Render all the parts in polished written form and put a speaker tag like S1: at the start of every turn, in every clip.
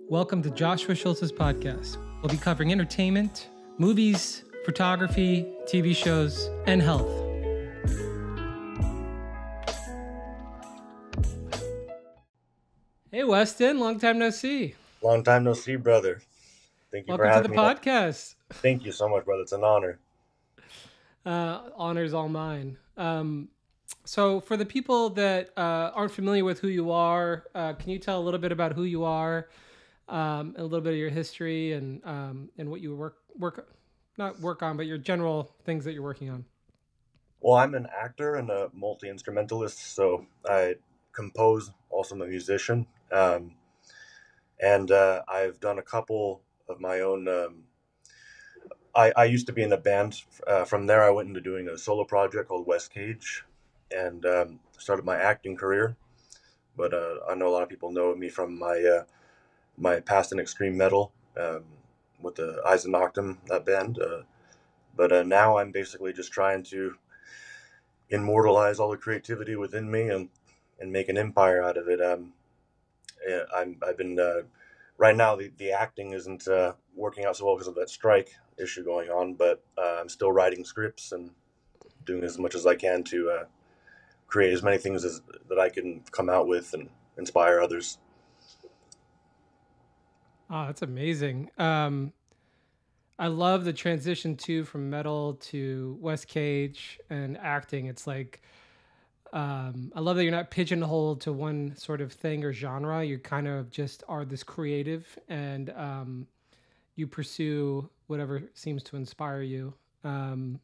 S1: Welcome to Joshua Shultz's podcast. We'll be covering entertainment, movies, photography, TV shows, and health. Hey, Weston, long time no see.
S2: Long time no see, brother. Thank you for
S1: Welcome to
S2: having
S1: the
S2: me.
S1: podcast.
S2: Thank you so much, brother. It's an honor.
S1: Honor's all mine. So for the people that aren't familiar with who you are, can you tell a little bit about who you are, and a little bit of your history and what you work on, but your general things that you're working on?
S2: Well, I'm an actor and a multi-instrumentalist, so I compose, also I'm a musician. And I've done a couple of my own. I used to be in a band. From there, I went into doing a solo project called Wes Cage and started my acting career. But I know a lot of people know me from my past in extreme metal with the Eyes and Noctum, that band. But now I'm basically just trying to immortalize all the creativity within me and make an empire out of it. I've been right now the acting isn't working out so well because of that strike issue going on, but I'm still writing scripts and doing as much as I can to create as many things that I can come out with and inspire others.
S1: Oh, that's amazing. I love the transition too from metal to Wes Cage and acting. It's like I love that you're not pigeonholed to one sort of thing or genre. You kind of just are this creative, and you pursue whatever seems to inspire you. I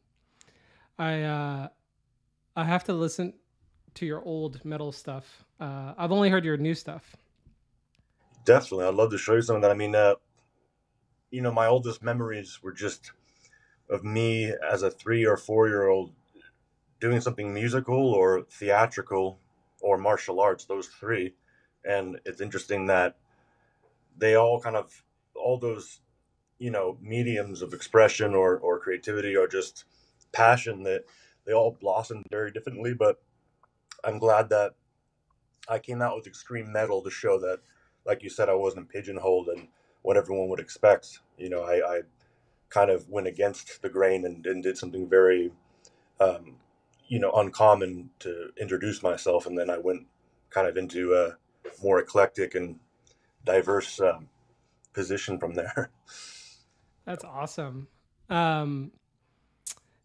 S1: have to listen to your old metal stuff. I've only heard your new stuff.
S2: Definitely, I'd love to show you some of that. I mean, my oldest memories were just of me as a 3 or 4 year old doing something musical or theatrical or martial arts, those three. And it's interesting that they all those, mediums of expression or creativity or just passion, that they all blossomed very differently. But I'm glad that I came out with extreme metal to show that, like you said, I wasn't pigeonholed and what everyone would expect. I kind of went against the grain and did something very, uncommon to introduce myself. And then I went kind of into a more eclectic and diverse position from there.
S1: That's awesome. Um,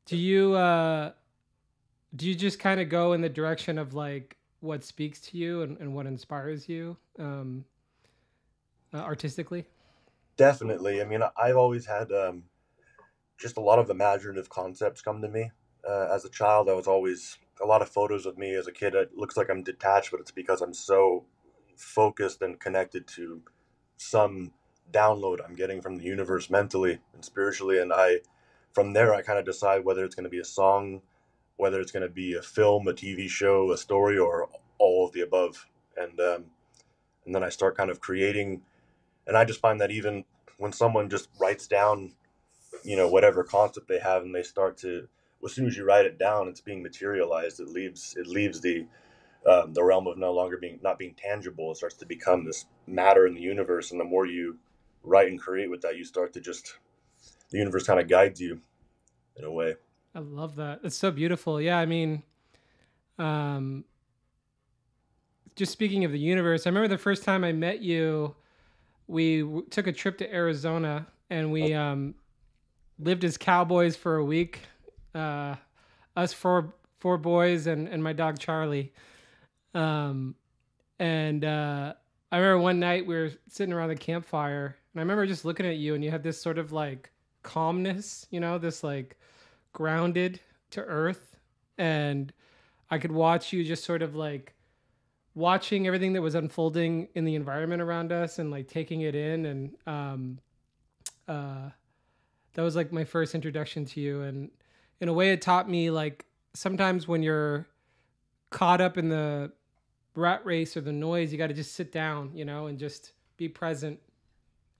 S1: do you just kind of go in the direction of like what speaks to you and what inspires you artistically?
S2: Definitely. I mean, I've always had just a lot of imaginative concepts come to me. As a child, I was always a lot of photos of me as a kid. It looks like I'm detached, but it's because I'm so focused and connected to some download I'm getting from the universe mentally and spiritually. And from there, I kind of decide whether it's going to be a song, whether it's going to be a film, a TV show, a story, or all of the above. And then I start kind of creating. And I just find that even when someone just writes down, whatever concept they have, and they start to, as soon as you write it down, it's being materialized. It leaves the realm of not being tangible. It starts to become this matter in the universe. And the more you write and create with that, you start to the universe kind of guides you in a way.
S1: I love that. It's so beautiful. Yeah, I mean, um, just speaking of the universe, I remember the first time I met you, we took a trip to Arizona and we lived as cowboys for a week. Us four boys and my dog Charlie. And I remember one night we were sitting around the campfire, and I remember just looking at you, and you had this sort of like calmness, this like grounded to earth, and I could watch you just sort of like watching everything that was unfolding in the environment around us and like taking it in. And that was like my first introduction to you. And in a way it taught me like sometimes when you're caught up in the rat race or the noise, you got to just sit down, and just be present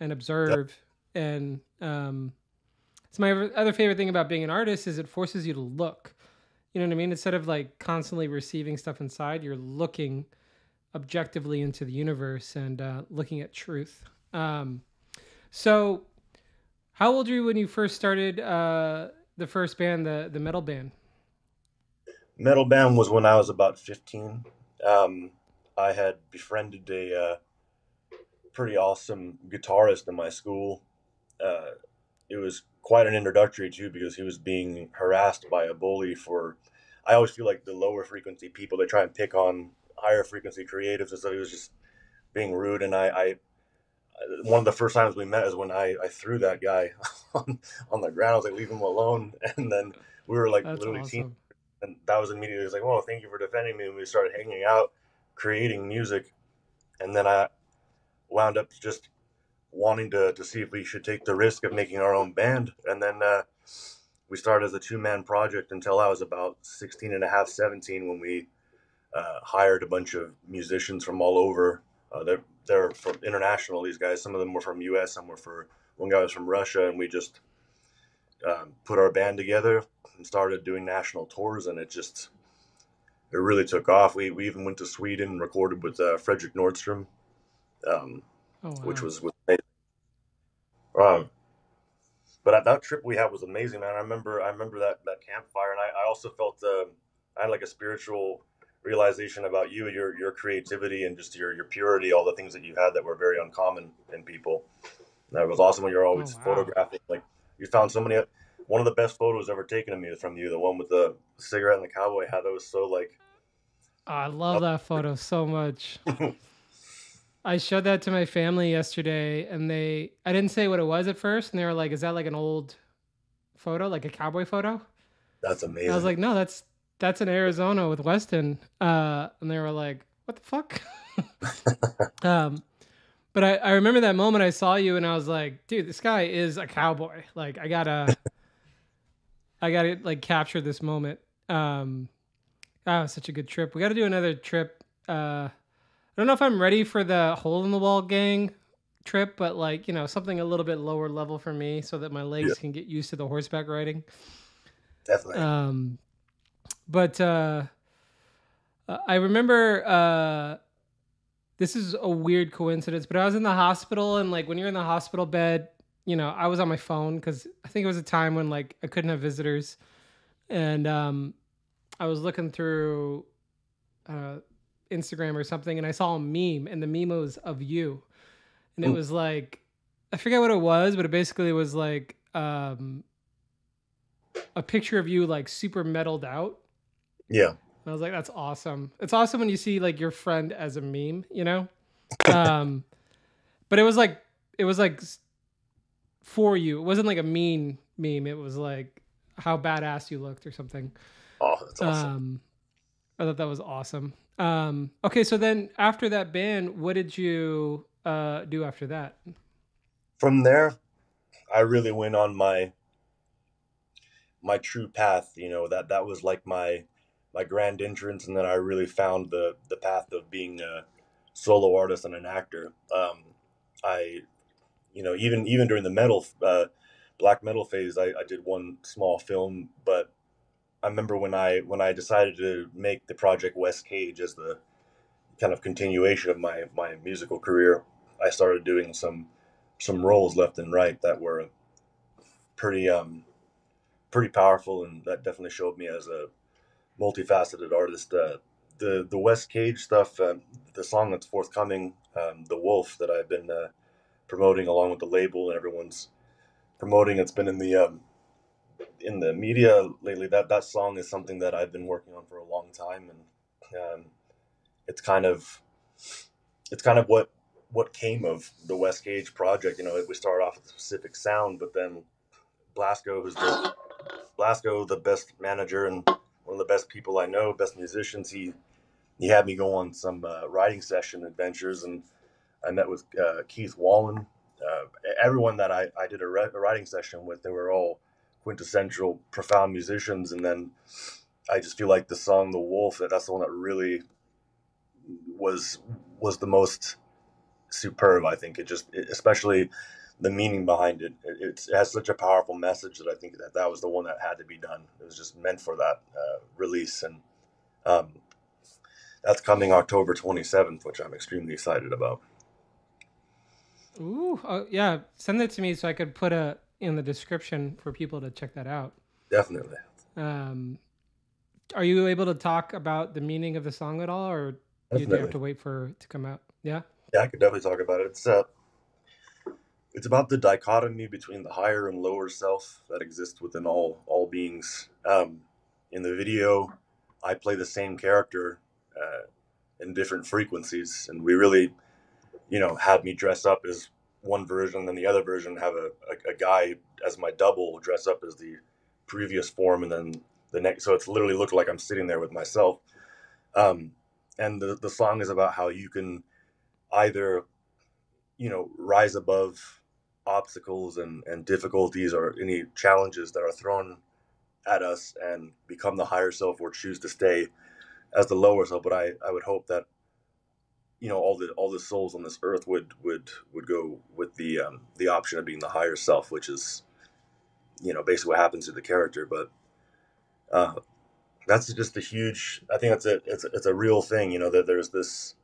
S1: and observe. And it's my other favorite thing about being an artist is it forces you to look, you know what I mean? Instead of like constantly receiving stuff inside, you're looking objectively into the universe and looking at truth. Um, so how old were you when you first started the first band, the metal band?
S2: Metal band was when I was about 15. Um, I had befriended a pretty awesome guitarist in my school. Uh, it was quite an introductory too because he was being harassed by a bully for. I always feel like the lower frequency people they try and pick on higher frequency creatives, and so he was just being rude. And I one of the first times we met is when I threw that guy on the ground. I was like, leave him alone. And then we were like
S1: That's
S2: literally team,
S1: awesome.
S2: and that was immediately he was like, well, thank you for defending me. And we started hanging out, creating music, and then I wound up just wanting to see if we should take the risk of making our own band. And then we started as a two-man project until I was about 16 and a half, 17 when we hired a bunch of musicians from all over. They're from international. These guys, some of them were from U.S., some were for one guy was from Russia, and we just put our band together and started doing national tours, and it really took off. We even went to Sweden and recorded with Frederick Nordstrom, um,
S1: Oh
S2: which
S1: wow.
S2: was amazing. Um, but that trip we had was amazing, man. I remember that campfire, and I also felt I had like a spiritual realization about your creativity, and just your purity, all the things that you had that were very uncommon in people. And it was awesome when you're
S1: Oh
S2: always
S1: wow.
S2: photographing. Like you found so many. One of the best photos ever taken of me is from you, the one with the cigarette and the cowboy hat. That was so like.
S1: I love that photo so much. I showed that to my family yesterday, and I didn't say what it was at first, and they were like, "Is that like an old photo, like a cowboy photo?"
S2: That's
S1: And I was
S2: amazing.
S1: like, "No, that's in Arizona with Weston." And they were like, "What the fuck?" um, but I remember that moment I saw you, and I was like, "Dude, this guy is a cowboy. Like, I gotta like capture this moment." Um, such a good trip. We got to do another trip. I don't know if I'm ready for the hole in the wall gang trip, but like, something a little bit lower level for me so that my
S2: Yeah,
S1: legs can get used to the horseback riding.
S2: definitely.
S1: Um, but I remember this is a weird coincidence, but I was in the hospital, and like when you're in the hospital bed, I was on my phone because I think it was a time when like I couldn't have visitors, and I was looking through uh, Instagram or something, and I saw a meme, and the meme was of you, and it
S2: Mm,
S1: was like I forget what it was, but it basically was like a picture of you like super metalled out.
S2: yeah.
S1: And I was like, that's awesome. It's awesome when you see like your friend as a meme. Um, but it was like for you. It wasn't like a mean meme. It was like how badass you looked or something.
S2: Oh, that's awesome.
S1: Um, I thought that was awesome. Okay, so then after that band, what did you do after that?
S2: From there, I really went on my true path. That was like my grand entrance, and then I really found the path of being a solo artist and an actor. I even during the metal black metal phase, I did one small film, but I remember when I decided to make the project Wes Cage as the kind of continuation of my musical career, I started doing some roles left and right that were pretty pretty powerful, and that definitely showed me as a multifaceted artist. The Wes Cage stuff, the song that's forthcoming, "The Wolf," that I've been promoting along with the label, and everyone's promoting. It's been in the media lately. That song is something that I've been working on for a long time, and it's kind of it's kind of what came of the Wes Cage project. We started off with a specific sound, but then Blasco, Blasco, the best manager and one of the best people I know, best musicians. He had me go on some writing session adventures, and I met with Keith Wallen. Uh, Everyone that I did a writing session with, they were all quintessential, profound musicians. And then I just feel like the song "The Wolf" that's the one that really was was the most superb. I think especially the meaning behind it. It has such a powerful message that I think that was the one that had to be done. It was just meant for that release, and um, that's coming October 27th, which I'm extremely excited about.
S1: Ooh, oh, yeah. Send it to me so I could put a in the description for people to check that out.
S2: Definitely,
S1: Um, are you able to talk about the meaning of the song at all, or do you have
S2: definitely.
S1: to wait for it to come out? Yeah.
S2: Yeah, I could definitely talk about it. It's about the dichotomy between the higher and lower self that exists within all beings. In the video, I play the same character uh, in different frequencies, and we really, had me dress up as one version, and the other version have a guy as my double dress up as the previous form, and then the next. So it's literally looked like I'm sitting there with myself. Um, and the song is about how you can either rise above obstacles and difficulties or any challenges that are thrown at us and become the higher self or choose to stay as the lower self. But I would hope that all the souls on this earth would go with the option of being the higher self, which is basically what happens to the character. But uh, that's just a huge. I think it's a real thing. That there's this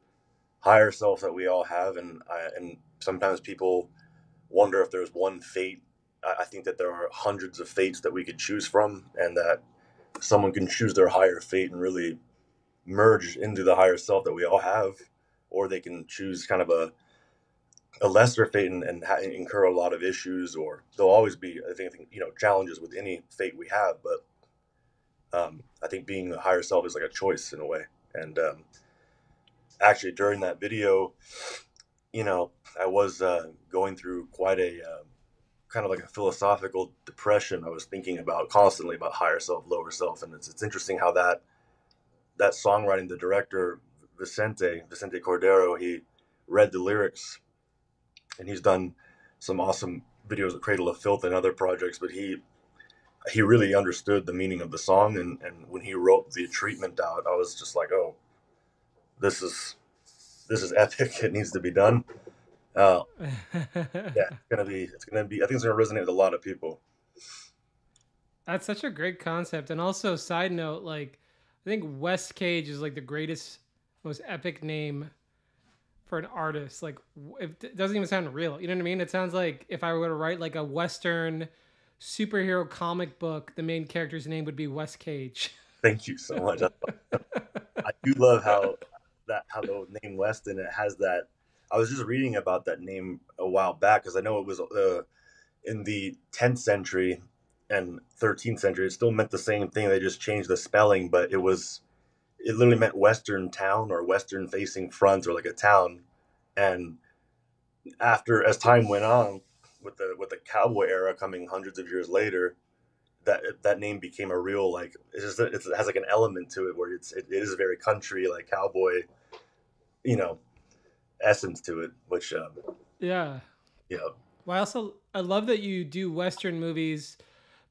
S2: higher self that we all have, and sometimes people wonder if there's one fate. I think that there are hundreds of fates that we could choose from, and that someone can choose their higher fate and really merge into the higher self that we all have, or they can choose kind of a lesser fate and incur a lot of issues, or there'll always be, I think, challenges with any fate we have. But I think being the higher self is like a choice in a way. And actually, during that video, I was going through quite a kind of like a philosophical depression. I was thinking about constantly about higher self, lower self, and it's interesting how that songwriting, the director Vicente Cordero, he read the lyrics, and he's done some awesome videos of Cradle of Filth and other projects, but he really understood the meaning of the song, and when he wrote the treatment out, I was just like, oh, this is epic. It needs to be done. Uh, yeah, it's gonna be. I think it's gonna resonate with a lot of people.
S1: That's such a great concept. And also, side note, like, I think Wes Cage is like the greatest, most epic name for an artist. Like, it doesn't even sound real. You know what I mean? It sounds like if I were to write like a Western superhero comic book, the main character's name would be Wes Cage.
S2: Thank you so much. I do love how the name Weston, it has that. I was just reading about that name a while back because I know it was in the 10th century and 13th century. It still meant the same thing. They just changed the spelling, but it literally meant Western town or Western facing front or like a town. And after as time went on, with the cowboy era coming hundreds of years later, that name became a real like it has like an element to it where it is a very country like cowboy you know essence to it, which
S1: Yeah.
S2: you know
S1: Well, I love that you do Western movies,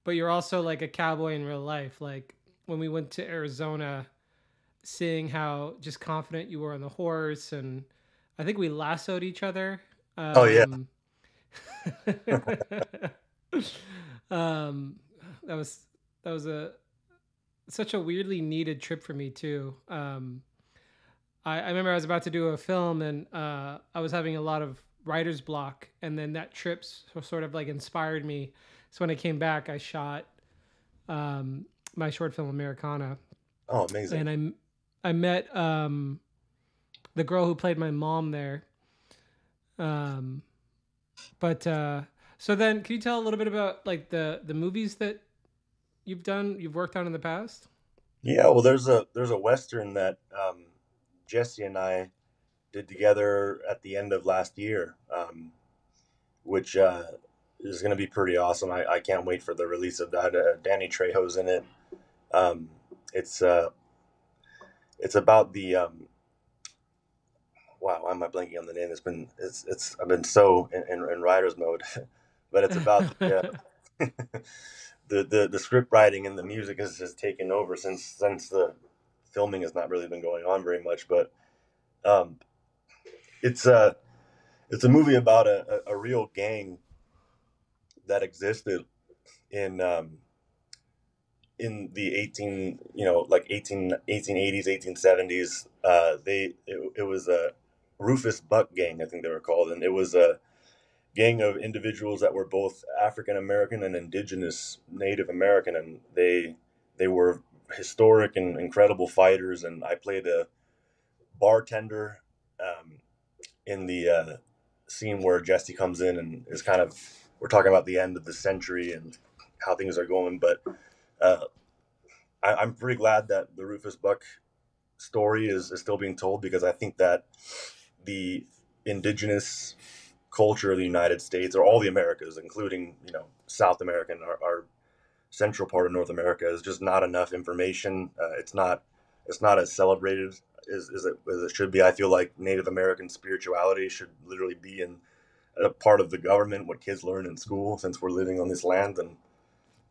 S1: but you're also like a cowboy in real life. Like when we went to Arizona, seeing how just confident you were on the horse, and I think we lassoed each other.
S2: oh yeah.
S1: Um, um, that was a such a weirdly needed trip for me too. I remember I was about to do a film, and I was having a lot of writer's block, and then that trip sort of like inspired me. So when I came back, I shot um, my short film Americana,
S2: Oh, amazing.
S1: and I met the girl who played my mom there. Um, but so then, can you tell a little bit about like the movies that you've worked on in the past?
S2: Yeah, well, there's a western that Jesse and I did together at the end of last year, which is going to be pretty awesome. I can't wait for the release of that. Danny Trejo's in it. um, it's it's about the wow, why am I blanking on the name? It's I've been so in writer's mode, but it's about the script writing and the music has taken over since the filming has not really been going on very much. But um, it's a it's a movie about a real gang that existed in in the 18 like 1880s 1870s. It was a Rufus Buck gang, I think they were called, and it was a gang of individuals that were both African American and indigenous Native American, and they were historic and incredible fighters. And I played a bartender in the scene where Jesse comes in and is kind of, we're talking about the end of the century and how things are going. But uh, I'm pretty glad that the Rufus Buck story is still being told, because I think that the indigenous culture of the United States, or all the Americas, including, South America and our central part of North America, is just not enough information. It's not as celebrated as it should be. I feel like Native American spirituality should literally be in a part of the government, what kids learn in school, since we're living on this land. And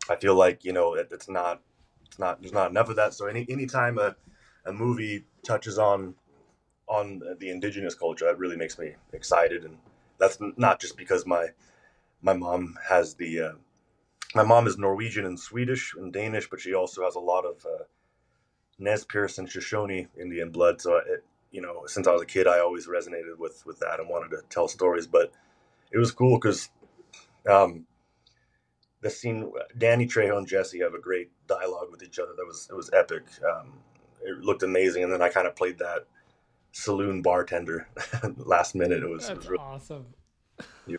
S2: I feel like, it's not there's not enough of that. So anytime a movie touches on the indigenous culture, that really makes me excited. And that's not just because my mom has my mom is Norwegian and Swedish and Danish, but she also has a lot of Nez Perce and Shoshone Indian blood. So since I was a kid, I always resonated with that and wanted to tell stories. But it was cool because um, the scene, Danny Trejo and Jesse have a great dialogue with each other. It was epic. It looked amazing, and then I kind of played that saloon bartender last minute. It
S1: That's
S2: was really.
S1: awesome.
S2: Yeah.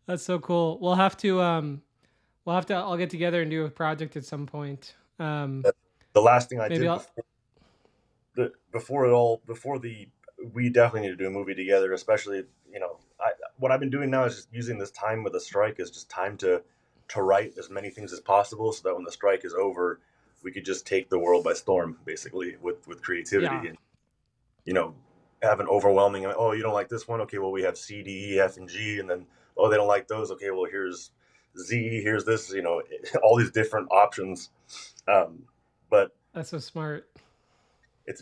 S1: That's so cool. We'll have to all get together and do a project at some point.
S2: The last thing I
S1: Maybe
S2: did
S1: I'll.
S2: before the we definitely need to do a movie together. Especially, what I've been doing now is just using this time with the strike as just time to write as many things as possible, so that when the strike is over, we could just take the world by storm, basically, with
S1: Yeah.
S2: creativity. And you know have an overwhelming, oh, you don't like this one, okay, well, we have C, D, E, F, and G. And then, oh, they don't like those, okay, well, here's Z, here's this, all these different options. But
S1: That's so smart.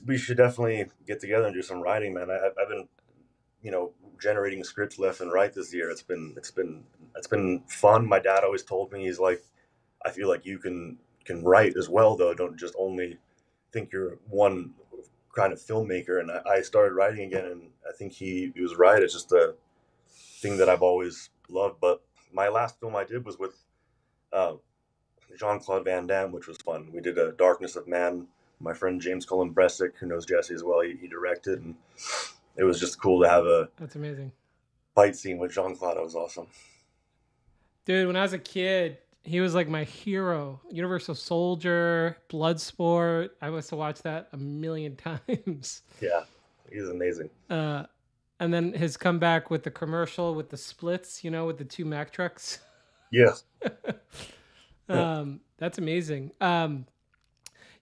S2: we should definitely get together and do some writing, man. I've been generating scripts left and right this year. It's been fun. My dad always told me, he's like, I feel like you can write as well, though. Don't just only think you're one kind of filmmaker. And I started writing again, and I think he was right. It's just a thing that I've always loved. But my last film I did was with uh, Jean Claude Van Damme, which was fun. We did a Darkness of Man. My friend James Cullen Bressick, who knows Jesse as well, he directed, and it was just cool to have a
S1: That's amazing.
S2: fight scene with Jean Claude. It was awesome.
S1: Dude, when I was a kid, he was like my hero. Universal Soldier, Bloodsport. I must have watched that a million times.
S2: Yeah, he's amazing.
S1: Uh, and then his comeback with the commercial with the splits, with the two Mack trucks.
S2: Yes.
S1: That's amazing.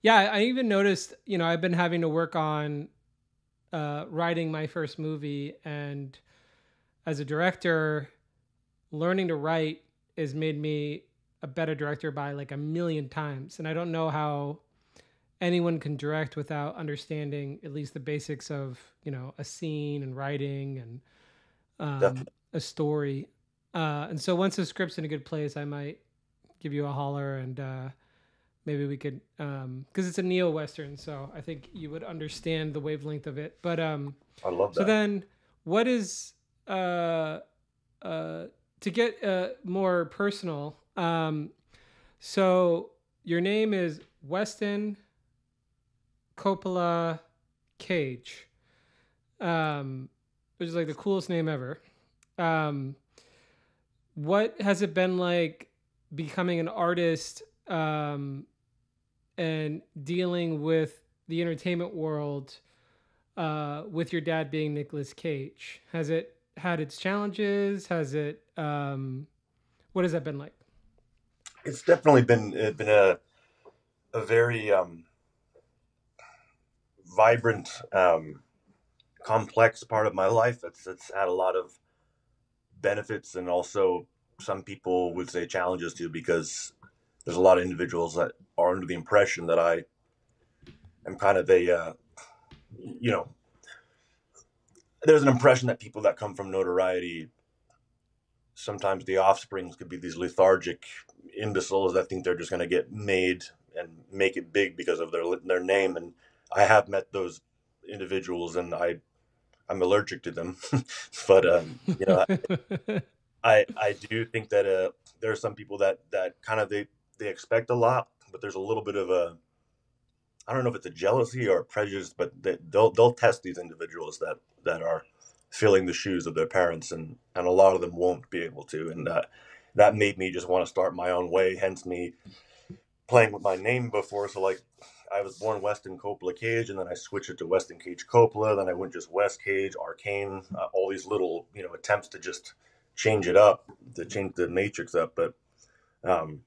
S1: Yeah, I even noticed, I've been having to work on writing my first movie. And as a director, learning to write has made me a better director by like a million times. And I don't know how anyone can direct without understanding at least the basics of, a scene and writing and
S2: Definitely.
S1: a story. And so once the script's in a good place, I might give you a holler and maybe we could, because it's a neo Western. So I think you would understand the wavelength of it. But
S2: I love
S1: so
S2: that.
S1: then what is, to get more personal, so your name is Weston Coppola Cage, which is like the coolest name ever. Um, what has it been like becoming an artist and dealing with the entertainment world with your dad being Nicolas Cage? Has it had its challenges? What has that been like?
S2: It's definitely been a very vibrant, complex part of my life. It's had a lot of benefits, and also some people would say challenges too, because there's a lot of individuals that are under the impression that I am kind of you know, there's an impression that people that come from notoriety, sometimes the offsprings could be these lethargic imbeciles that think they're just going to get made and make it big because of their name. And I have met those individuals, and I I'm allergic to them. But you know, I do think that there are some people that kind of they expect a lot, but there's a little bit of a, I don't know if it's a jealousy or a prejudice, but they'll test these individuals that are filling the shoes of their parents, and a lot of them won't be able to, and that made me just want to start my own way. Hence me playing with my name before. So like, I was born Weston Coppola Cage, and then I switched it to Weston Cage Coppola. Then I went just Wes Cage, Arcane, all these little attempts to just change it up, to change the matrix up. But um,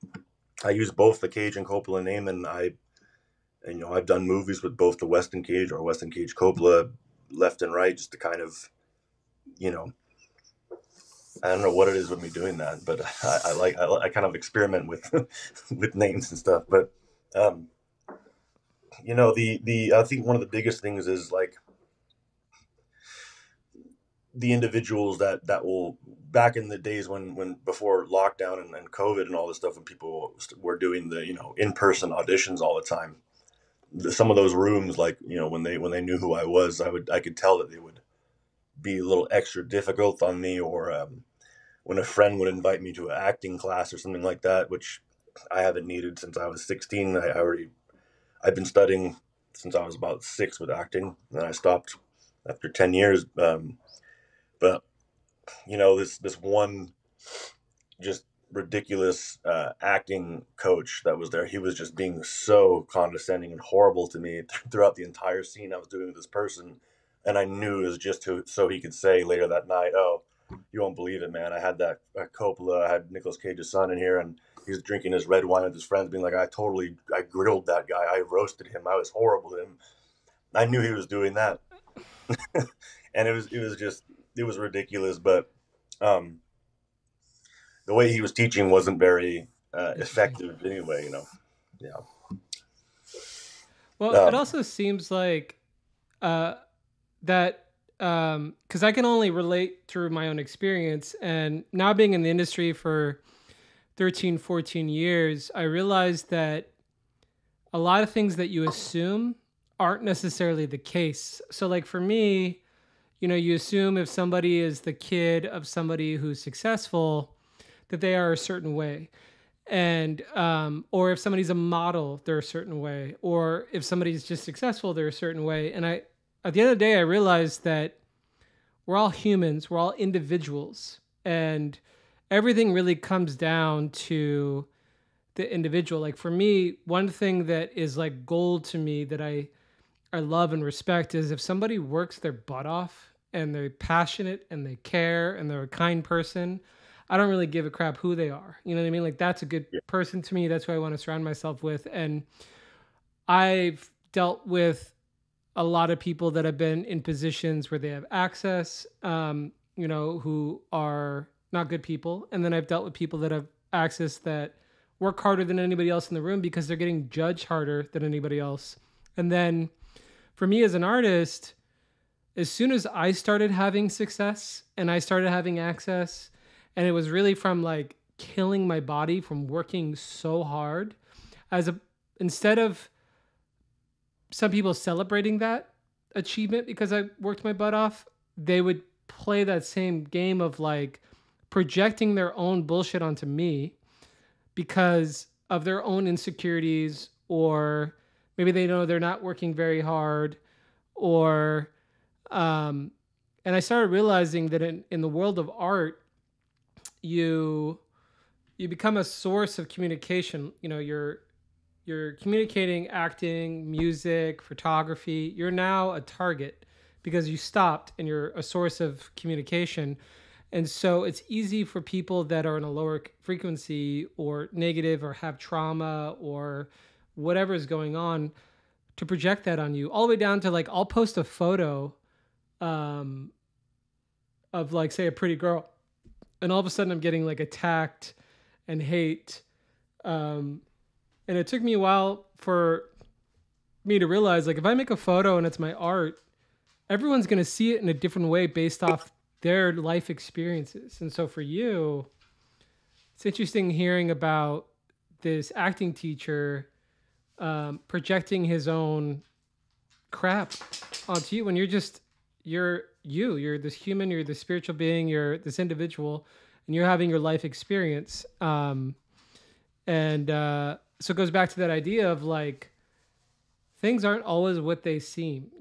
S2: I use both the Cage and Coppola name, and I've done movies with both the Weston Cage or Weston Cage Coppola left and right, just to kind of, you know, I don't know what it is with me doing that, but I kind of experiment with with names and stuff. But um, the I think one of the biggest things is like the individuals that will, back in the days when before lockdown and COVID and all this stuff, when people were doing the in person auditions all the time, some of those rooms, like when they knew who I was, I could tell that they would be a little extra difficult on me, or when a friend would invite me to an acting class or something like that, which I haven't needed since I was 16. I've been studying since I was about 6 with acting, and I stopped after 10 years. But this one just ridiculous acting coach that was there, he was just being so condescending and horrible to me throughout the entire scene I was doing with this person. And I knew it was just so he could say later that night, "Oh, you won't believe it, man. I had that Coppola, I had Nicolas Cage's son in here, and he was drinking his red wine with his friends, being like, I grilled that guy. I roasted him. I was horrible to him." I knew he was doing that. And it was ridiculous. But um, the way he was teaching wasn't very
S1: Interesting.
S2: effective anyway. Yeah.
S1: Well, it
S2: Um,
S1: also seems like uh, that because I can only relate through my own experience, and now being in the industry for 13, 14 years, I realized that a lot of things that you assume aren't necessarily the case. So, like for me, you assume if somebody is the kid of somebody who's successful, that they are a certain way. And, or if somebody's a model, they're a certain way. Or if somebody's just successful, they're a certain way. And at the end of the day, I realized that we're all humans, we're all individuals. And everything really comes down to the individual. Like for me, one thing that is like gold to me that I love and respect is if somebody works their butt off and they're passionate and they care and they're a kind person, I don't really give a crap who they are. You know what I mean? Like that's a good
S2: yeah.
S1: person to me. That's who I want to surround myself with. And I've dealt with a lot of people that have been in positions where they have access, who are not good people. And then I've dealt with people that have access that work harder than anybody else in the room because they're getting judged harder than anybody else. And then for me as an artist, as soon as I started having success and I started having access, and it was really from like killing my body from working so hard, as a instead of some people celebrating that achievement because I worked my butt off, they would play that same game of like projecting their own bullshit onto me because of their own insecurities, or maybe they know they're not working very hard, or um and I started realizing that in the world of art, you you become a source of communication. You're communicating, acting, music, photography. You're now a target because you stopped and you're a source of communication. And so it's easy for people that are in a lower frequency or negative or have trauma or whatever is going on to project that on you, all the way down to like I'll post a photo um, of like say a pretty girl, and all of a sudden I'm getting like attacked and hate. Um, and it took me a while for me to realize like if I make a photo and it's my art, everyone's going to see it in a different way based off their life experiences. And so for you, it's interesting hearing about this acting teacher projecting his own crap onto you when you're you. You're this human. You're this spiritual being. You're this individual, and you're having your life experience. And so it goes back to that idea of like things aren't always what they seem.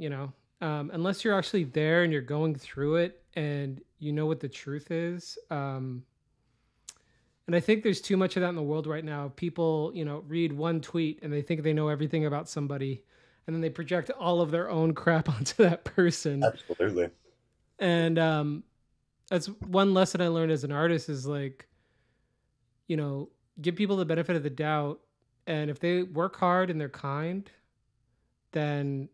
S1: Unless you're actually there and you're going through it and you know what the truth is. And I think there's too much of that in the world right now. People, read one tweet and they think they know everything about somebody, and then they project all of their own crap onto that person.
S2: Absolutely.
S1: And that's one lesson I learned as an artist is like, you know, give people the benefit of the doubt. And if they work hard and they're kind, then,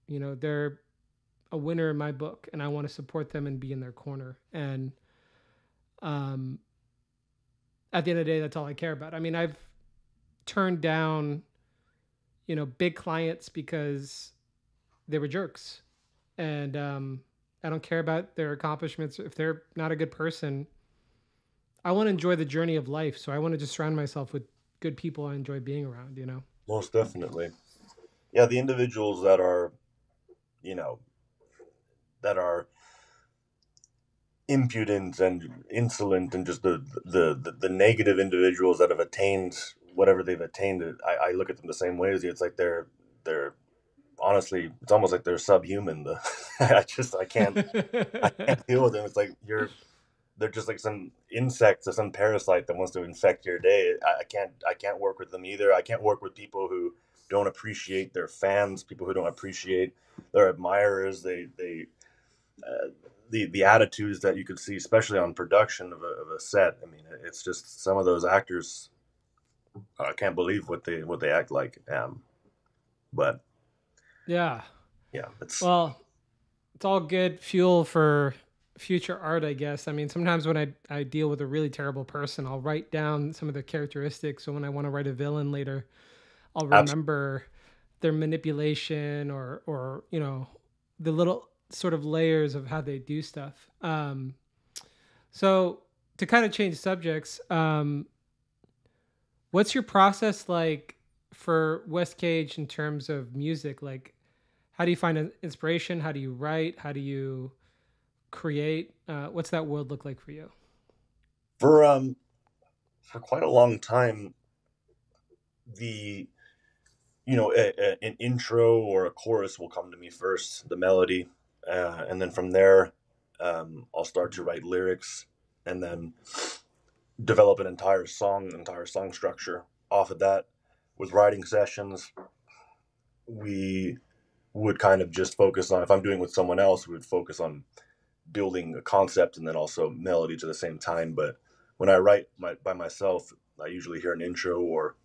S1: they're a winner in my book, and I want to support them and be in their corner. And um, at the end of the day, that's all I care about. I mean, I've turned down, big clients because they were jerks. And I don't care about their accomplishments. If they're not a good person, I want to enjoy the journey of life. So I want to just surround myself with good people I enjoy being around.
S2: Most definitely. Yeah, the individuals you know, that are impudent and insolent, and just the negative individuals that have attained whatever they've attained, I look at them the same way as you. It's like they're honestly, it's almost like they're subhuman. I can't deal with them. It's like they're just like some insect or some parasite that wants to infect your day. I can't work with them either. I can't work with people who don't appreciate their fans, people who don't appreciate their admirers. Uh, the attitudes that you could see, especially on production of a set. I mean, it's just some of those actors. I can't believe what they act like. But
S1: Yeah.
S2: yeah, it's
S1: Well, it's all good fuel for future art, I guess. I mean, sometimes when I deal with a really terrible person, I'll write down some of the characteristics. So when I want to write a villain later, I'll
S2: absolutely.
S1: remember their manipulation or the little sort of layers of how they do stuff. So to kind of change subjects, what's your process like for Wes Cage in terms of music? Like, how do you find inspiration? How do you write? How do you create? What's that world look like for you?
S2: for um for quite a long time, the an intro or a chorus will come to me first, the melody, and then from there, I'll start to write lyrics, and then develop entire song structure off of that. With writing sessions, we would kind of just focus on, if I'm doing with someone else, we would focus on building a concept and then also melodies at the same time. But when I write by myself, I usually hear an intro or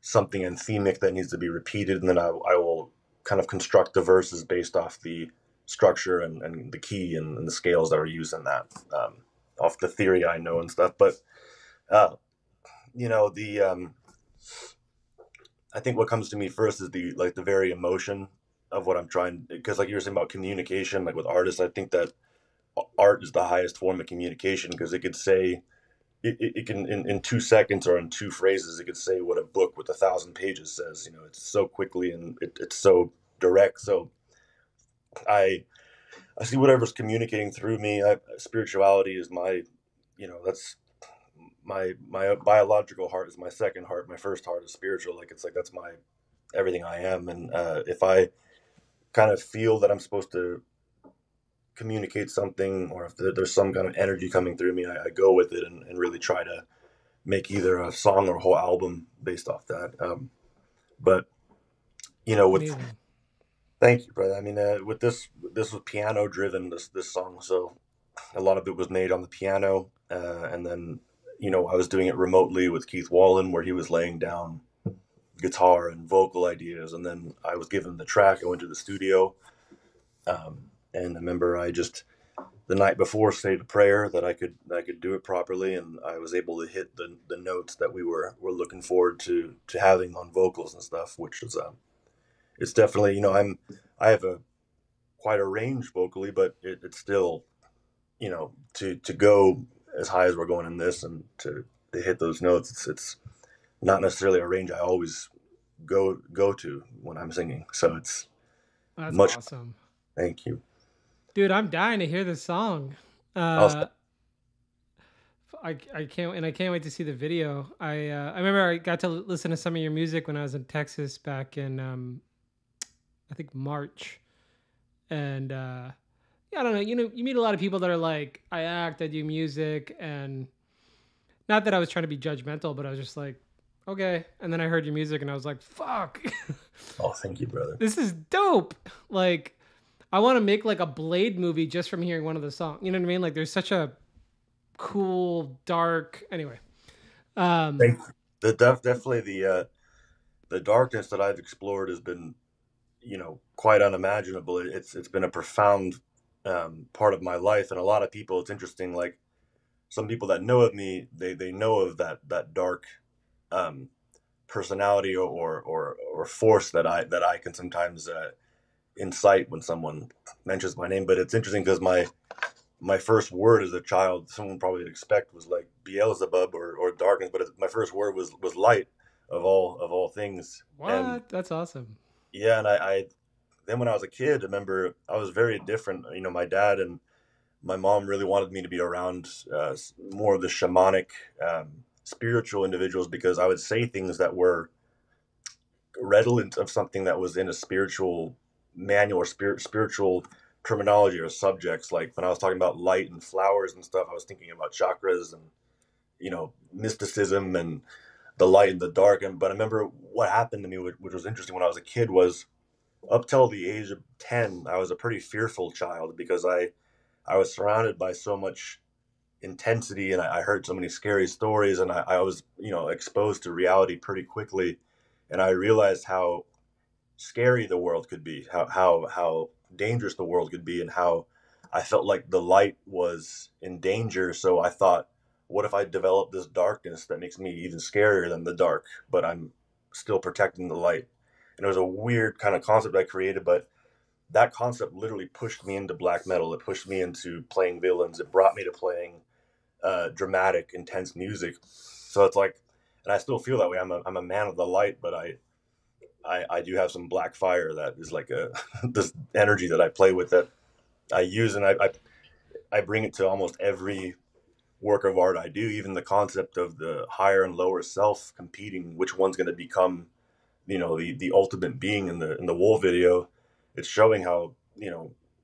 S2: something anthemic that needs to be repeated, and then I will kind of construct the verses based off the structure and the key and the scales that are used in that, off the theory I know and stuff. But uh, the I think what comes to me first is the very emotion of what I'm trying, because like you were saying about communication, like with artists, I think that art is the highest form of communication, because it could say it can in 2 seconds or in two phrases, it could say what a book with 1,000 pages says. It's so quickly, and it's so direct. So I I see whatever's communicating through me. Spirituality is that's my biological heart is my second heart. My first heart is spiritual. Like it's like that's my everything I am. And if I kind of feel that I'm supposed to communicate something, or if there's some kind of energy coming through me, I go with it and really try to make either a song or a whole album based off that. But with
S1: Amazing.
S2: thank you, brother. I mean, this was piano driven. This song, so a lot of it was made on the piano, and then I was doing it remotely with Keith Wallen, where he was laying down guitar and vocal ideas, and then I was given the track. I went to the studio, and I remember I just the night before said a prayer that I could do it properly, and I was able to hit the notes that were looking forward to having on vocals and stuff, which is it's definitely I have a quite a range vocally, but it's still to go as high as we're going in this, and to hit those notes, it's not necessarily a range I always go to when I'm singing. So it's
S1: That's
S2: much.
S1: awesome.
S2: Thank you.
S1: Dude, I'm dying to hear this song.
S2: I'll
S1: Uh, I can't, and I can't wait to see the video. I remember I got to listen to some of your music when I was in Texas back in I think March, and yeah, I don't know. You know, you meet a lot of people that are like, I act, I do music, and not that I was trying to be judgmental, but I was just like, okay. And then I heard your music, and I was like, fuck,
S2: Oh, thank you, brother.
S1: this is dope. Like, I want to make like a Blade movie just from hearing one of the songs. You know what I mean? Like, there's such a cool, dark. Anyway, um,
S2: Thank you. Definitely the darkness that I've explored has been, quite unimaginable. It's been a profound part of my life, and a lot of people. It's interesting. Like some people that know of me, they know of that dark um, personality or force that I can sometimes incite when someone mentions my name. But it's interesting because my first word as a child, someone probably would expect was like Beelzebub or darkness, but my first word was light of all things. And
S1: what? That's awesome.
S2: yeah, and I then when I was a kid, I remember I was very different. My dad and my mom really wanted me to be around more of the shamanic, spiritual individuals because I would say things that were redolent of something that was in a spiritual manual or spiritual terminology or subjects. Like when I was talking about light and flowers and stuff, I was thinking about chakras and mysticism and the light and the dark. And but I remember what happened to me, which was interesting when I was a kid, was up till the age of 10, I was a pretty fearful child because I was surrounded by so much intensity and I heard so many scary stories and I was exposed to reality pretty quickly and I realized how scary the world could be, how dangerous the world could be, and how I felt like the light was in danger. So I thought, what if I develop this darkness that makes me even scarier than the dark, but I'm still protecting the light? And it was a weird kind of concept I created, but that concept literally pushed me into black metal. It pushed me into playing villains. It brought me to playing dramatic, intense music. So it's like, and I still feel that way. I'm a man of the light, but I do have some black fire that is like a this energy that I play with that I use and I bring it to almost every work of art I do. Even the concept of the higher and lower self competing, which one's going to become, the ultimate being in the Wool video. It's showing how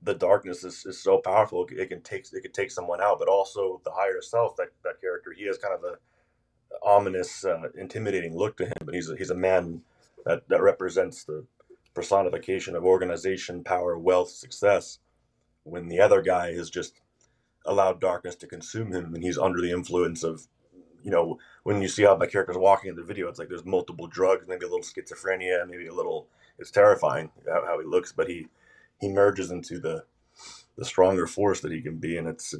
S2: the darkness is so powerful. It can take someone out, but also the higher self. That character, he has kind of a ominous, intimidating look to him, but he's a man that represents the personification of organization, power, wealth, success. When the other guy has just allowed darkness to consume him, and he's under the influence of, when you see how my character's walking in the video, it's like there's multiple drugs, maybe a little schizophrenia, maybe a little. It's terrifying how he looks, but he merges into the stronger force that he can be, and it's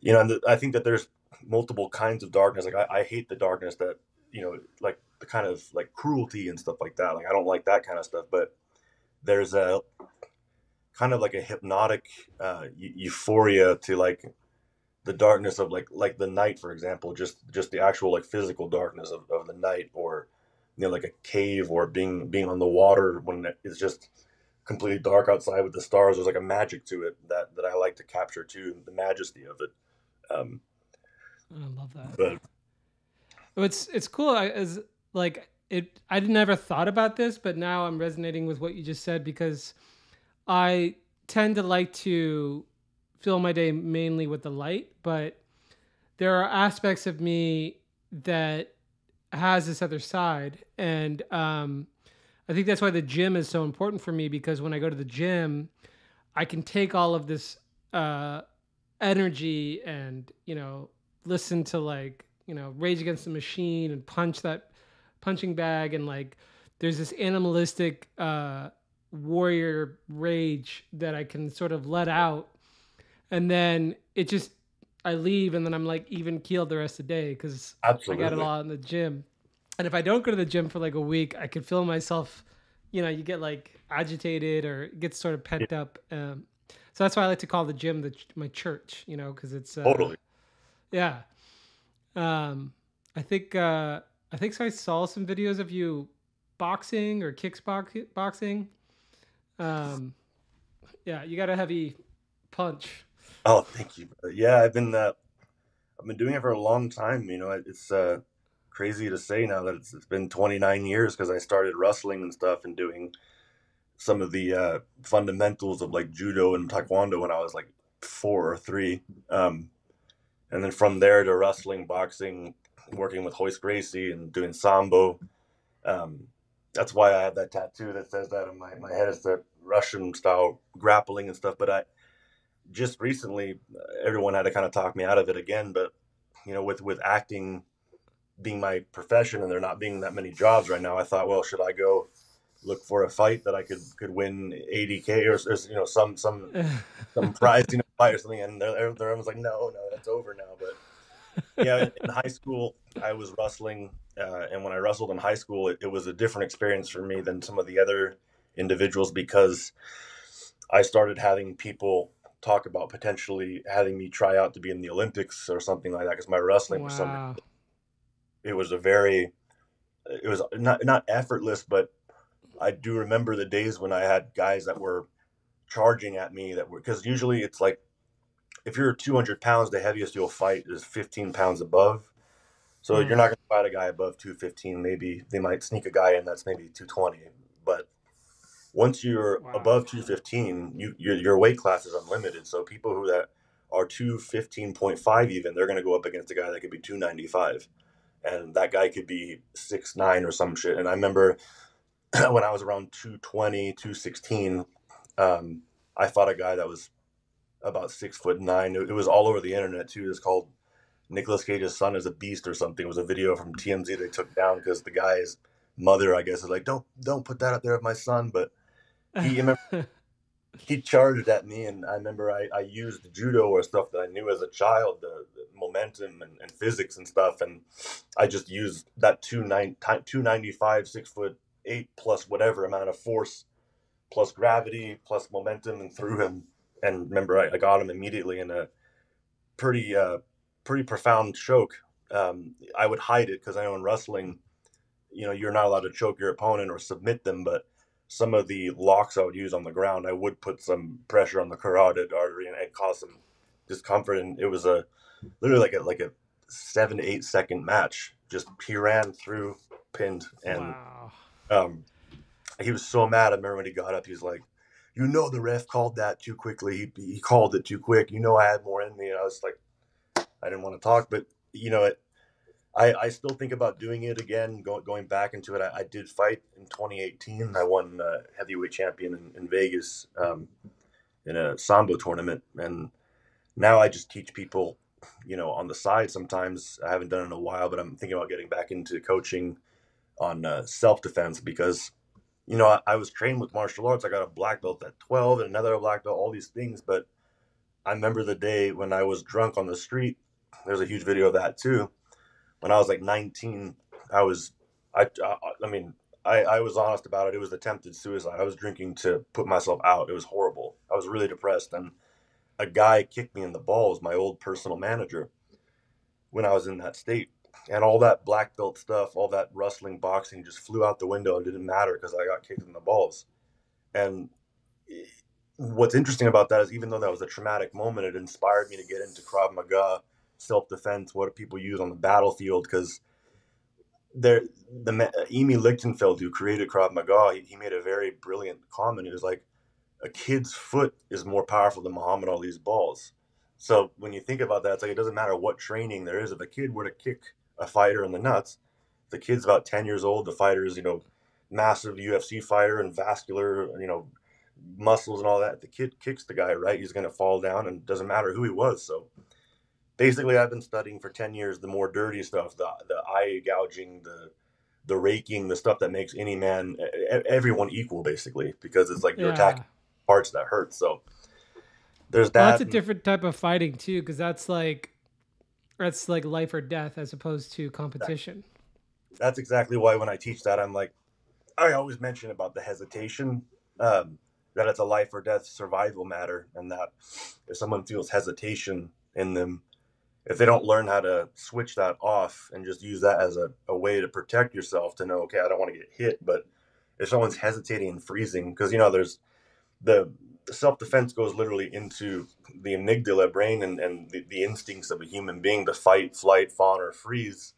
S2: and I think that there's multiple kinds of darkness. Like I hate the darkness that like the kind of like cruelty and stuff like that. Like I don't like that kind of stuff. But there's a kind of like a hypnotic euphoria to like the darkness of like the night, for example. Just the actual like physical darkness of the night, or like a cave, or being on the water when it's just completely dark outside with the stars. There's like a magic to it that I like to capture too, the majesty of it. Um,
S1: I love that.
S2: but
S1: It's cool. As like it, I never thought about this, but now I'm resonating with what you just said because I tend to like to fill my day mainly with the light, but there are aspects of me that has this other side, and I think that's why the gym is so important for me because when I go to the gym, I can take all of this uh, energy and listen to like Rage Against the Machine and punch that punching bag, and like there's this animalistic warrior rage that I can sort of let out, and then it just I leave, and then I'm like even keeled the rest of the day because I got it
S2: absolutely,
S1: all out in the gym. And if I don't go to the gym for like a week, I could feel myself, you get like agitated or it gets sort of
S2: yeah,
S1: pent up. So that's why I like to call the gym my church, because it's
S2: totally.
S1: yeah. Um, I think I think so. I saw some videos of you boxing or boxing. Um, yeah, you got a heavy punch.
S2: Oh, thank you. Yeah, I've been doing it for a long time. You know, it's crazy to say now that it's been 29 years because I started wrestling and stuff and doing some of the fundamentals of like judo and taekwondo when I was like 4 or 3. Um, and then from there to wrestling, boxing, working with Hoist Gracie and doing sambo. Um, that's why I have that tattoo that says that on my head. It's the Russian style grappling and stuff. But I just recently, everyone had to kind of talk me out of it again. But you know, with acting being my profession and there not being that many jobs right now, I thought, well, should I go look for a fight that I could win 80K or you know some prize, you know, fight or something? And everyone's like, no, that's over now. But yeah, in high school, I was wrestling, and when I wrestled in high school, it was a different experience for me than some of the other individuals because I started having people talk about potentially having me try out to be in the Olympics or something like that because my wrestling for some reason
S1: Wow.
S2: it was a very it was not effortless, but I do remember the days when I had guys that were charging at me that were because usually it's like if you're 200 pounds, the heaviest you'll fight is 15 pounds above. So
S1: Mm.
S2: you're not going to fight a guy above 215. Maybe they might sneak a guy in that's maybe 220. But once you're
S1: Wow.
S2: above 215, your weight class is unlimited. So people who that are 215.5 even, they're going to go up against a guy that could be 295. And that guy could be 6'9" or some shit. And I remember when I was around 220, 216, I fought a guy that was about 6'9". It was all over the internet too. It's called Nicolas Cage's son is a beast or something. It was a video from TMZ they took down because the guy's mother, I guess, is like, don't put that up there of my son. But he I remember he charged at me, and I remember I used judo or stuff that I knew as a child, the momentum and physics and stuff, and I just used that 295, 6'8" plus whatever amount of force plus gravity plus momentum and threw him. And remember, I got him immediately in a pretty pretty profound choke. I would hide it because I know in wrestling, you know, you're not allowed to choke your opponent or submit them, but some of the locks I would use on the ground, I would put some pressure on the carotid artery and cause some discomfort. And it was a literally like a 7 to 8 second match. Just he ran through, pinned, and
S1: Wow.
S2: um, he was so mad. I remember when he got up, he was like, "You know, the ref called that too quickly. He called it too quick. You know, I had more in me." And I was like, I didn't want to talk, but you know, I still think about doing it again, going back into it. I did fight in 2018. I won heavyweight champion in Vegas in a sambo tournament, and now I just teach people, you know, on the side. Sometimes I haven't done it in a while, but I'm thinking about getting back into coaching on self defense because you know I was trained with martial arts. I got a black belt at 12 and another black belt, all these things, but I remember the day when I was drunk on the street. There's a huge video of that too. When I was like 19, I was, I mean, I was honest about it. It was attempted suicide. I was drinking to put myself out. It was horrible. I was really depressed. And a guy kicked me in the balls, my old personal manager, when I was in that state. And all that black belt stuff, all that wrestling, boxing just flew out the window and didn't matter because I got kicked in the balls. And what's interesting about that is even though that was a traumatic moment, it inspired me to get into Krav Maga, self defense, what people use on the battlefield. Because there, Emi Lichtenfeld, who created Krav Maga, he made a very brilliant comment. He was like, a kid's foot is more powerful than Muhammad Ali's balls. So when you think about that, it's like it doesn't matter what training there is. If a kid were to kick a fighter in the nuts, the kid's about 10 years old, the fighter's, you know, massive UFC fighter and vascular, you know, muscles and all that. The kid kicks the guy, right? He's going to fall down and it doesn't matter who he was. So basically, I've been studying for 10 years the more dirty stuff, the eye gouging, the raking, the stuff that makes any man, everyone equal, basically, because it's like you're attacking
S1: Yeah.
S2: parts that hurt. So there's
S1: Well, that's
S2: that.
S1: a
S2: And
S1: different type of fighting too, because that's like life or death as opposed to competition.
S2: that's exactly why when I teach that, I'm like, I always mention about the hesitation, that it's a life or death survival matter, and that if someone feels hesitation in them, if they don't learn how to switch that off and just use that as a way to protect yourself to know, okay, I don't want to get hit, but if someone's hesitating and freezing, because you know there's the self-defense goes literally into the amygdala brain and the instincts of a human being to fight, flight, fawn, or freeze.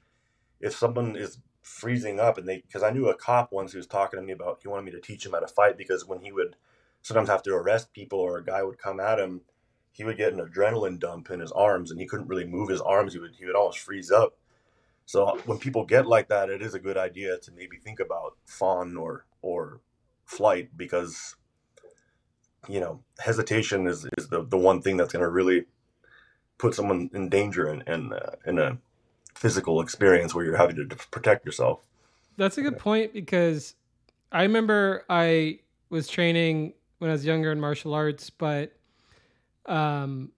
S2: If someone is freezing up, and because I knew a cop once who was talking to me about, he wanted me to teach him how to fight, because when he would sometimes have to arrest people or a guy would come at him, he would get an adrenaline dump in his arms and he couldn't really move his arms. He would almost freeze up. So when people get like that, it is a good idea to maybe think about fawn or flight, because hesitation is the one thing that's going to really put someone in danger in a physical experience where you're having to protect yourself.
S1: That's a good point, because I remember I was training when I was younger in martial arts, but um,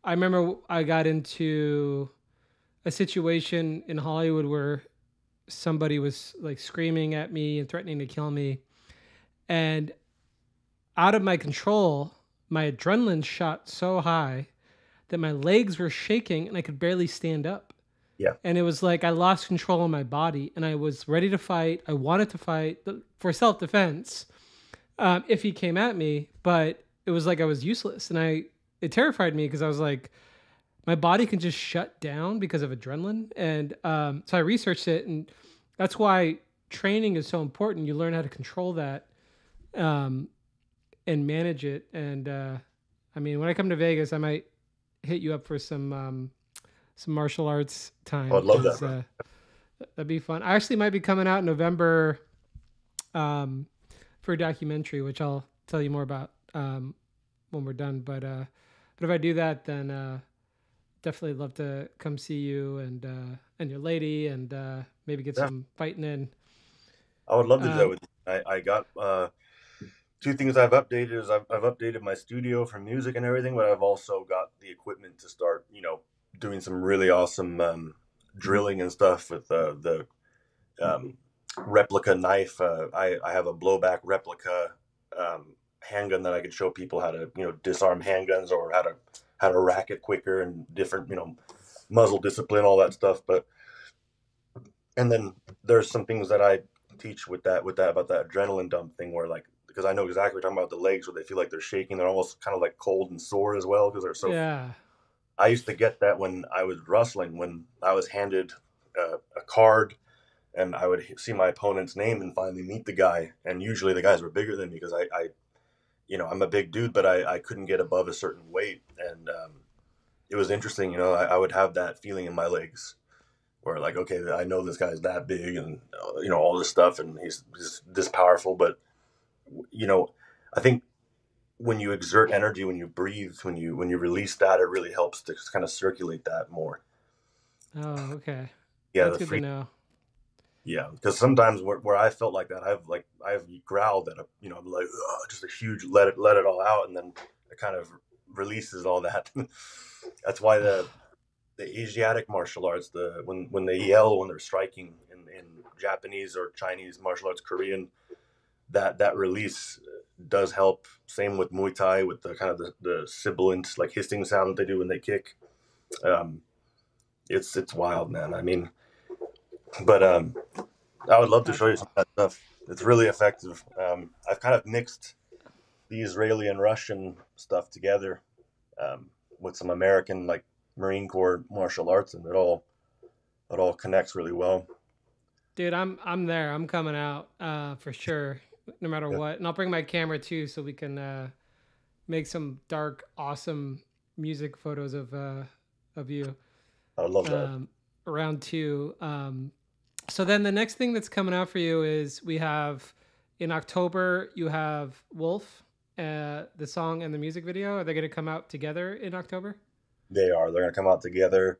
S1: I remember I got into a situation in Hollywood where somebody was like screaming at me and threatening to kill me. And out of my control, my adrenaline shot so high that my legs were shaking and I could barely stand up.
S2: Yeah.
S1: And it was like I lost control of my body and I was ready to fight. I wanted to fight for self defense if he came at me, but it was like I was useless. And it terrified me because I was like, my body can just shut down because of adrenaline. And so I researched it, and that's why training is so important. You learn how to control that and manage it. And I mean, when I come to Vegas, I might hit you up for some martial arts time.
S2: I would love that, bro.
S1: That'd be fun. I actually might be coming out in November for a documentary, which I'll tell you more about when we're done. But if I do that, then definitely love to come see you and your lady and maybe get some fighting in.
S2: I would love to do that with you. I got two things I've updated is I've updated my studio for music and everything, but I've also got the equipment to start, doing some really awesome drilling and stuff with the replica knife. I have a blowback replica handgun that I could show people how to, disarm handguns, or how to rack it quicker, and different, muzzle discipline, all that stuff. And then there's some things that I teach with that about that adrenaline dump thing, where, like, because I know exactly what you're talking about, the legs where they feel like they're shaking, they're almost kind of like cold and sore as well because they're so.
S1: Yeah.
S2: I used to get that when I was wrestling, when I was handed a card and I would see my opponent's name and finally meet the guy, and usually the guys were bigger than me because I'm a big dude, but I couldn't get above a certain weight, and it was interesting. I would have that feeling in my legs, where, like, okay, I know this guy's that big, and all this stuff, and he's this powerful, but I think when you exert energy, when you breathe, when you release that, it really helps to kind of circulate that more.
S1: Oh, okay.
S2: Yeah,
S1: That's good to know.
S2: Yeah, because sometimes where I felt like that, I've growled at I'm like, "Ugh," just a huge let it all out, and then it kind of releases all that. That's why the Asiatic martial arts, when they yell when they're striking in Japanese or Chinese martial arts, Korean, that release does help. Same with Muay Thai, with the kind of the sibilant, like, hissing sound that they do when they kick. It's wild, man. I mean, but I would love to show you some of that stuff. It's really effective. I've kind of mixed the Israeli and Russian stuff together with some American, like, Marine Corps martial arts, and it all connects really well.
S1: Dude, I'm there. I'm coming out for sure, no matter
S2: Yeah.
S1: what. And I'll bring my camera too, so we can make some dark, awesome music photos of you.
S2: I would love that.
S1: Round two. So then the next thing that's coming out for you is we have in October you have Wolf, the song and the music video. Are they going to come out together in October?
S2: They're going to come out together.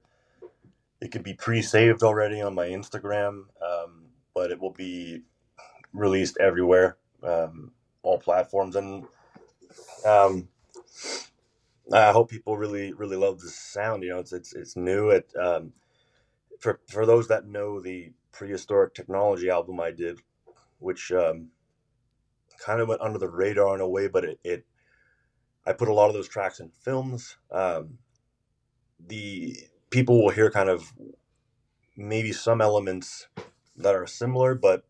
S2: It could be pre-saved already on my Instagram, but it will be released everywhere, all platforms, and I hope people really love this sound. It's new. For those that know the Prehistoric Technology album I did, which kind of went under the radar in a way, but I put a lot of those tracks in films. The people will hear kind of maybe some elements that are similar, but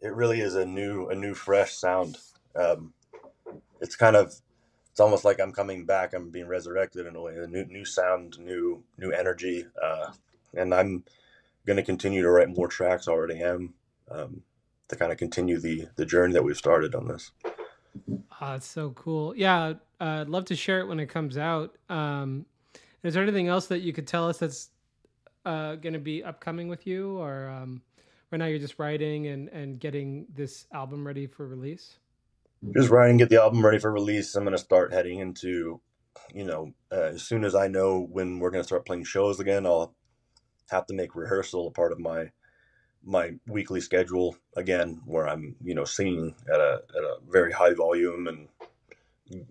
S2: it really is a new fresh sound. it's kind of, it's almost like I'm coming back. I'm being resurrected in a way. A new sound, new energy, and I'm going to continue to write more tracks. I already am, to kind of continue the journey that we've started on this.
S1: Oh, it's so cool. Yeah, I'd love to share it when it comes out. Is there anything else that you could tell us that's going to be upcoming with you, or right now you're just writing and getting this album ready for release?
S2: Just writing, get the album ready for release. I'm going to start heading into, as soon as I know when we're going to start playing shows again, I'll have to make rehearsal a part of my weekly schedule again, where I'm singing at a very high volume and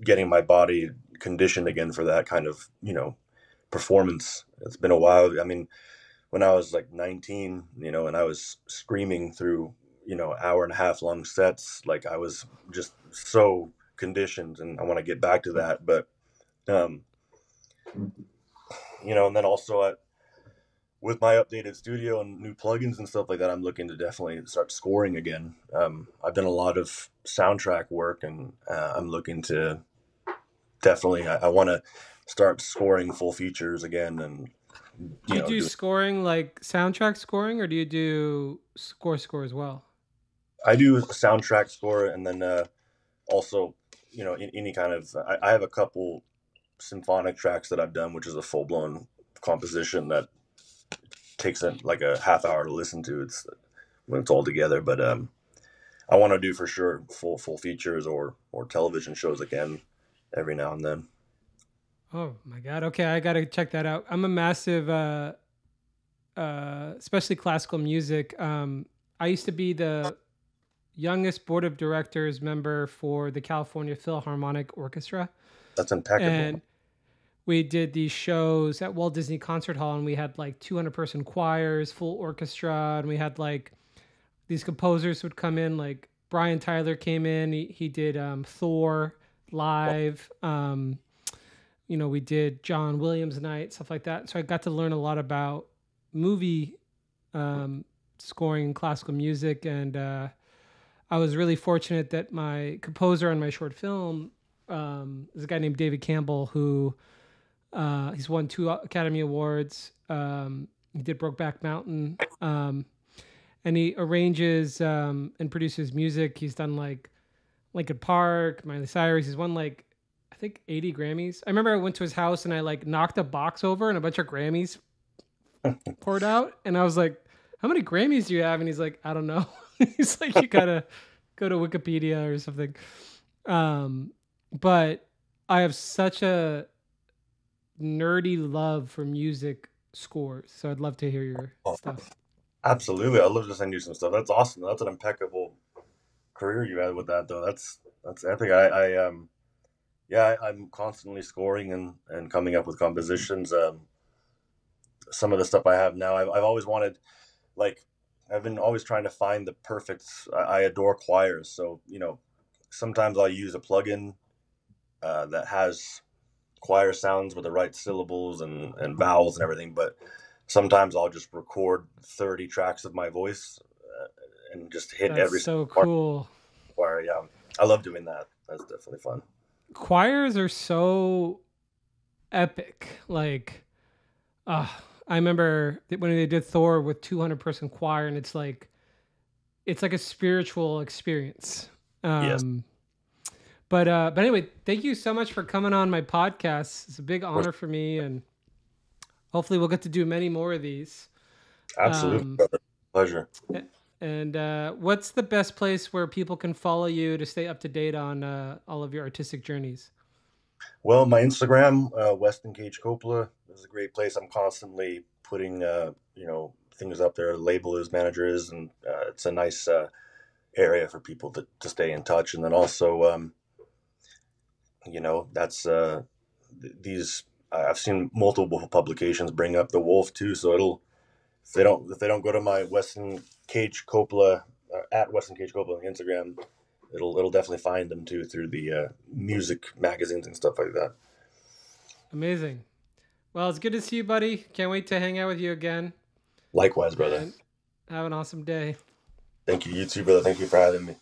S2: getting my body conditioned again for that kind of performance. It's been a while. I mean, when I was like 19, and I was screaming through hour and a half long sets, like I was just so conditioned, and I want to get back to that. But um, and then also with my updated studio and new plugins and stuff like that, I'm looking to definitely start scoring again. I've done a lot of soundtrack work, and I'm looking to definitely. I want to start scoring full features again, and
S1: Do you do
S2: do.
S1: scoring like soundtrack scoring, or do you do score as well?
S2: I do a soundtrack score, and then also in any kind of. I have a couple symphonic tracks that I've done, which is a full blown composition that takes like a half hour to listen to. It's when it's all together, but I want to do for sure full features or television shows again every now and then.
S1: Oh my god. Okay, I got to check that out. I'm a massive especially classical music. I used to be the youngest board of directors member for the California Philharmonic Orchestra,
S2: That's impeccable.
S1: and we did these shows at Walt Disney Concert Hall, and we had like 200 person choirs, full orchestra, and we had like these composers would come in. Like Brian Tyler came in, he did Thor live. We did John Williams night, stuff like that. So I got to learn a lot about movie um, scoring and classical music, and I was really fortunate that my composer on my short film is a guy named David Campbell, who he's won 2 Academy Awards. He did Brokeback Mountain, and he arranges and produces music. He's done like Linkin Park, Miley Cyrus. He's won like I think 80 Grammys. I remember I went to his house and I like knocked a box over and a bunch of Grammys poured out, and I was like, "How many Grammys do you have?" And he's like, "I don't know." He's like, "You gotta go to Wikipedia or something." But I have such a nerdy love for music scores, so I'd love to hear your
S2: Oh,
S1: stuff.
S2: absolutely, I'd love to send you some stuff. That's awesome. That's an impeccable career you had with that, though. That's epic. Yeah, I'm constantly scoring and coming up with compositions. Some of the stuff I have now, I've always wanted, like, I've been always trying to find the perfect. I adore choirs, so sometimes I'll use a plugin that has choir sounds with the right syllables and vowels and everything. But sometimes I'll just record 30 tracks of my voice and just hit
S1: That's
S2: every
S1: so
S2: part
S1: cool.
S2: of the choir. Yeah, I love doing that. That's definitely fun.
S1: Choirs are so epic. Like, uh, I remember when they did Thor with 200 person choir, and it's like a spiritual experience.
S2: Yes,
S1: Um, but anyway, thank you so much for coming on my podcast. It's a big
S2: of course,
S1: honor for me, and hopefully we'll get to do many more of these.
S2: absolutely,
S1: Um,
S2: brother. Pleasure.
S1: and what's the best place where people can follow you to stay up to date on all of your artistic journeys?
S2: Well, my Instagram, Weston Cage Coppola, is a great place. I'm constantly putting, things up there, labelers, managers, and it's a nice area for people to stay in touch. And then also, that's these. I've seen multiple publications bring up the Wolf too. So if they don't go to my Weston Cage Coppola at Weston Cage Coppola on Instagram, it'll definitely find them too through the music magazines and stuff like that.
S1: Amazing. Well, it's good to see you, buddy. Can't wait to hang out with you again.
S2: Likewise, brother.
S1: And have an awesome day.
S2: Thank you. You too, brother. Thank you for having me.